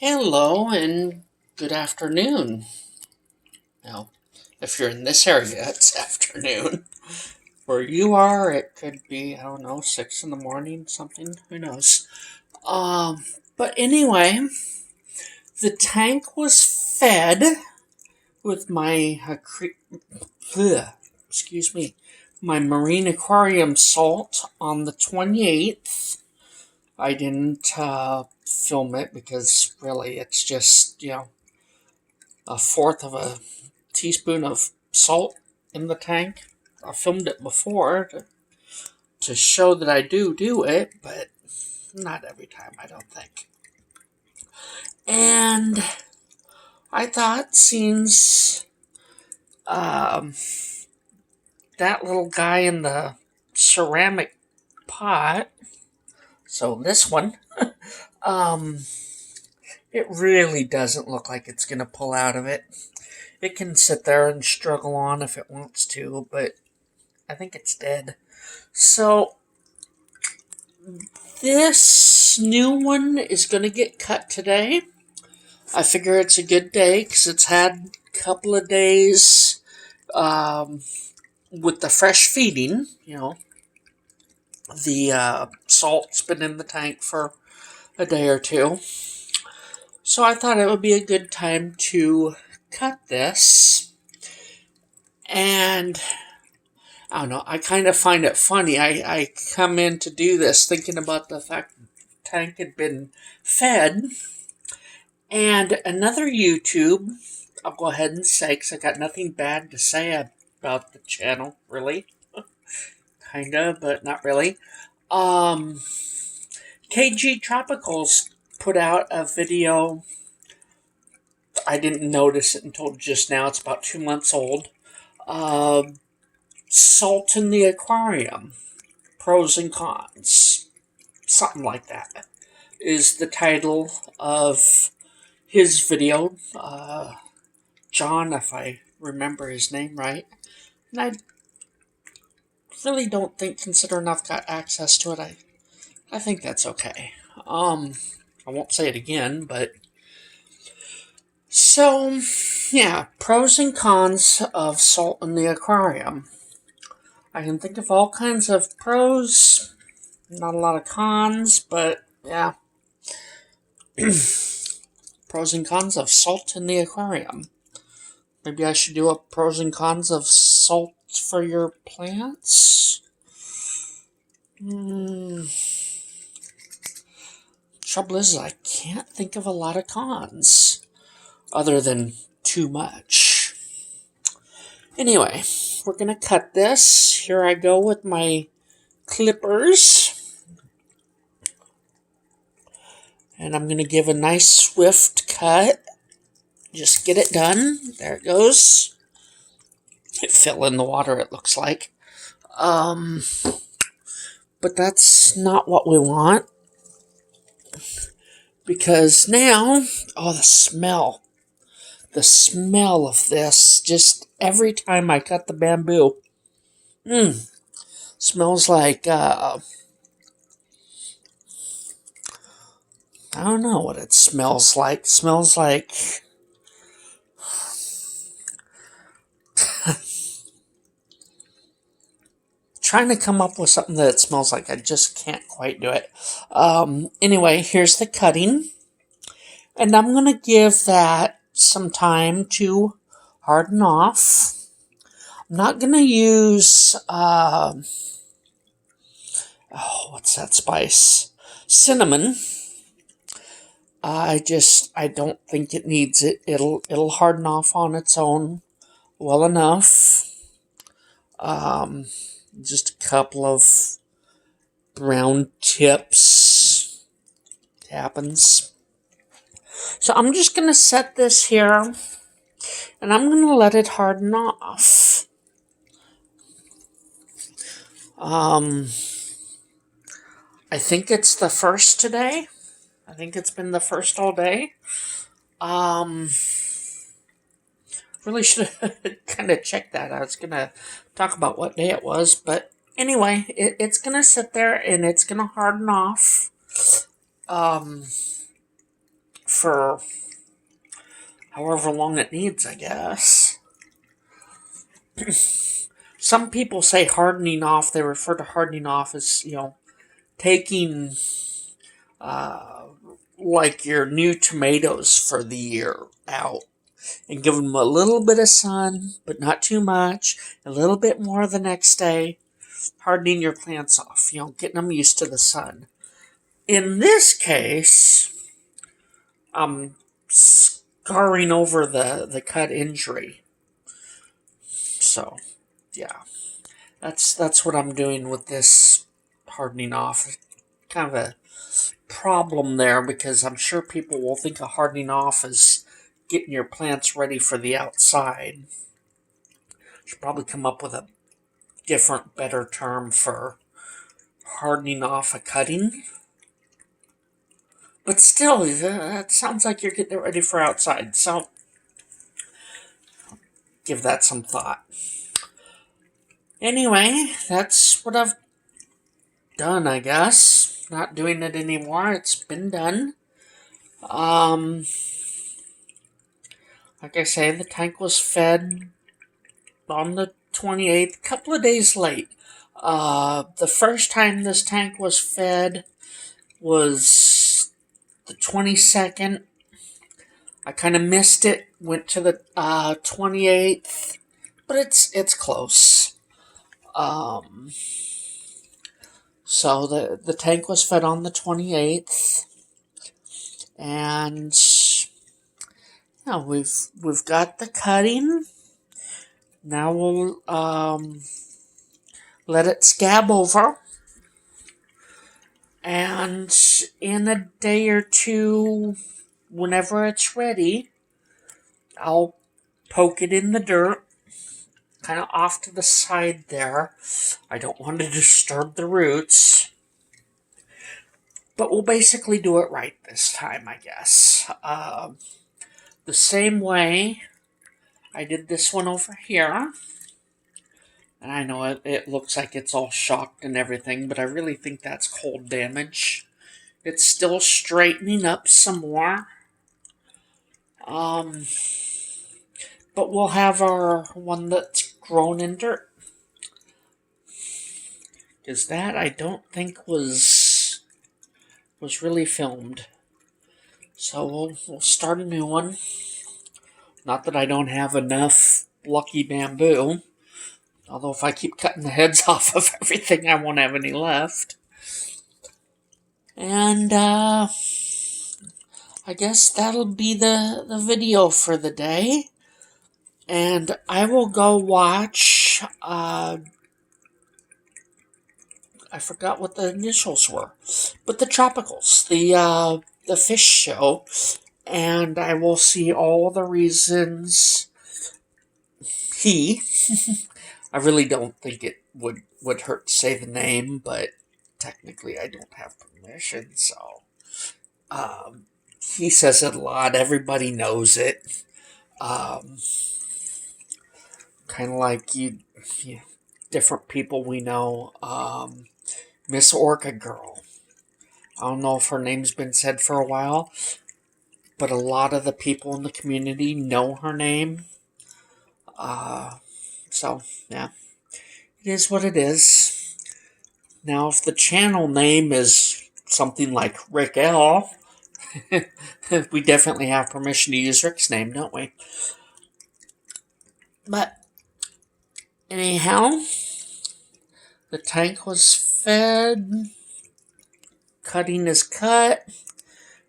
Hello and good afternoon. Now, if you're in this area, it's afternoon. Where you are, it could be, I don't know, 6 in the morning, something, who knows. But anyway, the tank was fed with my, excuse me, my marine aquarium salt on the 28th. I didn't film it because really it's just, a fourth of a teaspoon of salt in the tank. I filmed it before to show that I do it, but not every time, I don't think. And I thought, since um, that little guy in the ceramic pot, so this one, um, it really doesn't look like it's going to pull out of it. It can sit there and struggle on if it wants to, but I think it's dead. So this new one is going to get cut today. I figure it's a good day because it's had a couple of days with the fresh feeding. The salt's been in the tank for a day or two. So I thought it would be a good time to cut this. And I don't know, I kind of find it funny. I come in to do this thinking about the fact the tank had been fed. And another YouTube, I'll go ahead and say, because I got nothing bad to say about the channel, really. Kinda, but not really. KG Tropicals put out a video. I didn't notice it until just now. It's about 2 months old. Salt in the aquarium. Pros and cons. Something like that is the title of his video. John, if I remember his name right. And I really don't think, considering I've got access to it, I think that's okay. I won't say it again, but so yeah, pros and cons of salt in the aquarium. I can think of all kinds of pros, not a lot of cons, but yeah. Pros and cons of salt in the aquarium. Maybe I should do a pros and cons of salt for your plants? Trouble is, I can't think of a lot of cons, other than too much. Anyway, we're gonna cut this. Here I go with my clippers. And I'm gonna give a nice swift cut. Just get it done. There it goes. It fell in the water, it looks like. But that's not what we want. Because now, oh, the smell. The smell of this, just every time I cut the bamboo. Smells like, I don't know what it smells like. It smells like, trying to come up with something that it smells like. I just can't quite do it. Anyway, here's the cutting. And I'm going to give that some time to harden off. I'm not going to use, what's that spice? Cinnamon. I don't think it needs it. It'll harden off on its own well enough. Just a couple of brown tips. It happens. So I'm just going to set this here, and I'm going to let it harden off. I think it's the first today. I think it's been the first all day. Really should have kind of checked that. I was going to talk about what day it was, but anyway, it's going to sit there and it's going to harden off for however long it needs, I guess. Some people say hardening off, they refer to hardening off as, taking like your new tomatoes for the year out and giving them a little bit of sun, but not too much, a little bit more the next day, hardening your plants off, getting them used to the sun. In this case, I'm scarring over the cut injury. So, yeah, that's what I'm doing with this hardening off. Kind of a problem there because I'm sure people will think of hardening off as getting your plants ready for the outside. Should probably come up with a different, better term for hardening off a cutting. But still, that sounds like you're getting it ready for outside. So, give that some thought. Anyway, that's what I've done, I guess. Not doing it anymore. It's been done. Like I say, the tank was fed on the 28th, a couple of days late. The first time this tank was fed was the 22nd. I kind of missed it, went to the 28th, but it's close. So the tank was fed on the 28th, and we've got the cutting. Now we'll let it scab over, and in a day or two, whenever it's ready, I'll poke it in the dirt, kind of off to the side there. I don't want to disturb the roots, but we'll basically do it right this time, I guess. The same way I did this one over here. And I know it looks like it's all shocked and everything, but I really think that's cold damage. It's still straightening up some more. But we'll have our one that's grown in dirt. Because that I don't think was really filmed. So we'll start a new one. Not that I don't have enough lucky bamboo. Although if I keep cutting the heads off of everything, I won't have any left. And I guess that'll be the video for the day. And I will go watch, I forgot what the initials were, but the Tropicals, the fish show. And I will see all the reasons I really don't think it would hurt to say the name, but technically I don't have permission, so he says it a lot. Everybody knows it. Kind of like different people we know. Miss Orca Girl. I don't know if her name's been said for a while, but a lot of the people in the community know her name. So, yeah. It is what it is. Now, if the channel name is something like Rick L., we definitely have permission to use Rick's name, don't we? But, anyhow, the tank was fed. Cutting is cut.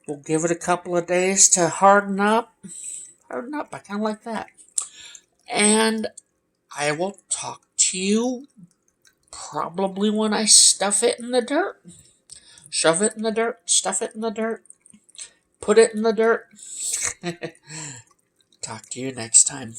We'll give it a couple of days to harden up. Harden up, I kind of like that. And I will talk to you probably when I stuff it in the dirt. Shove it in the dirt, stuff it in the dirt, put it in the dirt. Talk to you next time.